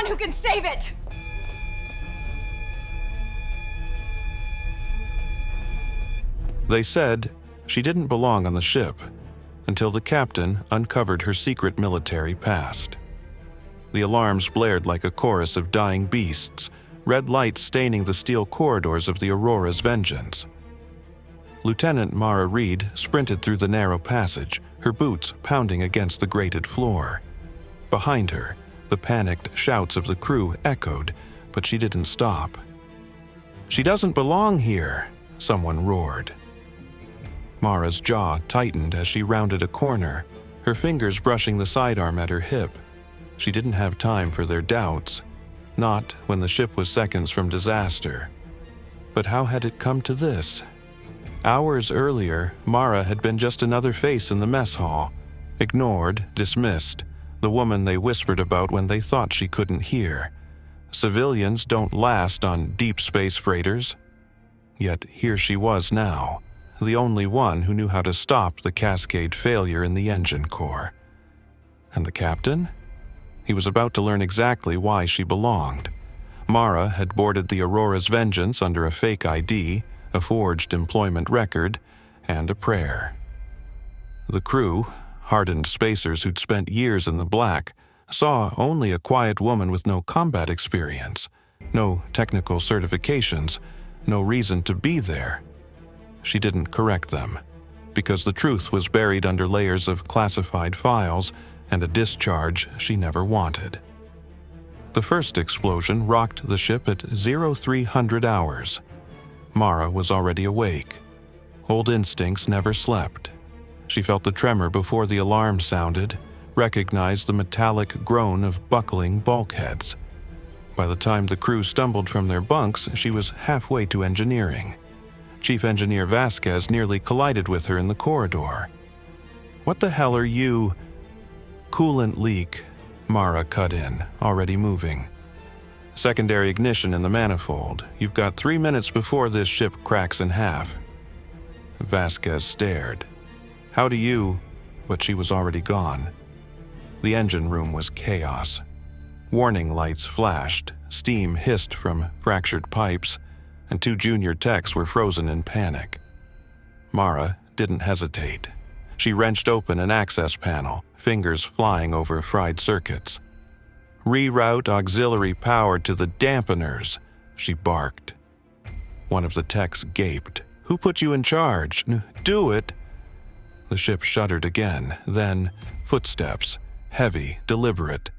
one who can save it! They said she didn't belong on the ship until the captain uncovered her secret military past. The alarms blared like a chorus of dying beasts, red lights staining the steel corridors of the Aurora's vengeance. Lieutenant Mara Reed sprinted through the narrow passage, her boots pounding against the grated floor. Behind her, the panicked shouts of the crew echoed, but she didn't stop. "She doesn't belong here," someone roared. Mara's jaw tightened as she rounded a corner, her fingers brushing the sidearm at her hip. She didn't have time for their doubts, not when the ship was seconds from disaster. But how had it come to this? Hours earlier, Mara had been just another face in the mess hall, ignored, dismissed, the woman they whispered about when they thought she couldn't hear. Civilians don't last on deep space freighters. Yet here she was now, the only one who knew how to stop the cascade failure in the engine core. And the captain? He was about to learn exactly why she belonged. Mara had boarded the Aurora's Vengeance under a fake ID, a forged employment record, and a prayer. The crew, hardened spacers who'd spent years in the black, saw only a quiet woman with no combat experience, no technical certifications, no reason to be there. She didn't correct them, because the truth was buried under layers of classified files and a discharge she never wanted. The first explosion rocked the ship at 0300 hours. Mara was already awake. Old instincts never slept. She felt the tremor before the alarm sounded, recognized the metallic groan of buckling bulkheads. By the time the crew stumbled from their bunks, she was halfway to engineering. Chief Engineer Vasquez nearly collided with her in the corridor. "What the hell are you—" "Coolant leak," Mara cut in, already moving. "Secondary ignition in the manifold. You've got 3 minutes before this ship cracks in half." Vasquez stared. "How do you—" But she was already gone. The engine room was chaos. Warning lights flashed, steam hissed from fractured pipes, and 2 junior techs were frozen in panic. Mara didn't hesitate. She wrenched open an access panel, fingers flying over fried circuits. "Reroute auxiliary power to the dampeners," she barked. One of the techs gaped. "Who put you in charge? Do it!" The ship shuddered again, then footsteps, heavy, deliberate.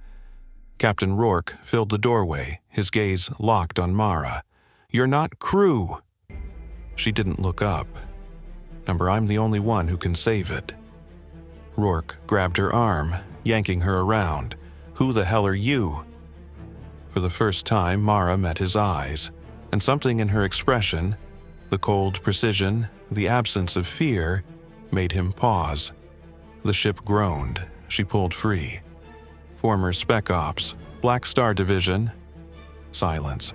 Captain Rourke filled the doorway, his gaze locked on Mara. "You're not crew!" She didn't look up. I'm the only one who can save it." Rourke grabbed her arm, yanking her around. "Who the hell are you?" For the first time, Mara met his eyes, and something in her expression, the cold precision, the absence of fear, made him pause. The ship groaned. She pulled free. Former Spec Ops, Black Star Division. Silence.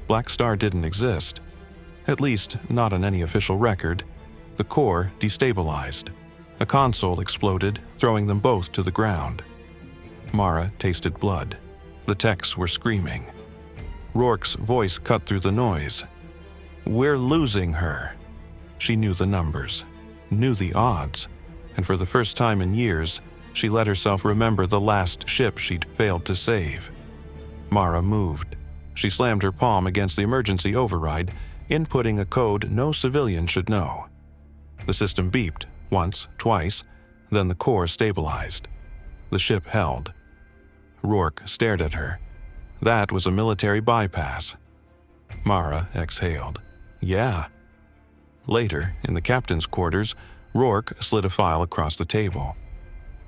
Black Star didn't exist. At least, not on any official record. The core destabilized. A console exploded, throwing them both to the ground. Mara tasted blood. The techs were screaming. Rourke's voice cut through the noise. "We're losing her." She knew the numbers, knew the odds, and for the first time in years, she let herself remember the last ship she'd failed to save. Mara moved. She slammed her palm against the emergency override, inputting a code no civilian should know. The system beeped, once, twice, then the core stabilized. The ship held. Rourke stared at her. That was a military bypass. Mara exhaled. "Yeah." Later, in the captain's quarters, Rourke slid a file across the table.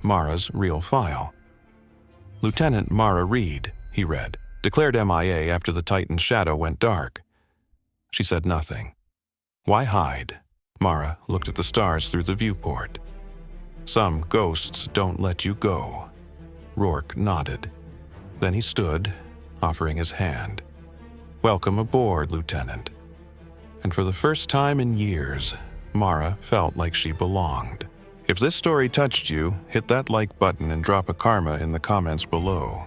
Mara's real file. "Lieutenant Mara Reed," he read, "declared MIA after the Titan's shadow went dark." She said nothing. "Why hide?" Mara looked at the stars through the viewport. "Some ghosts don't let you go." Rourke nodded. Then he stood, offering his hand. "Welcome aboard, Lieutenant." And for the first time in years, Mara felt like she belonged. If this story touched you, hit that like button and drop a karma in the comments below.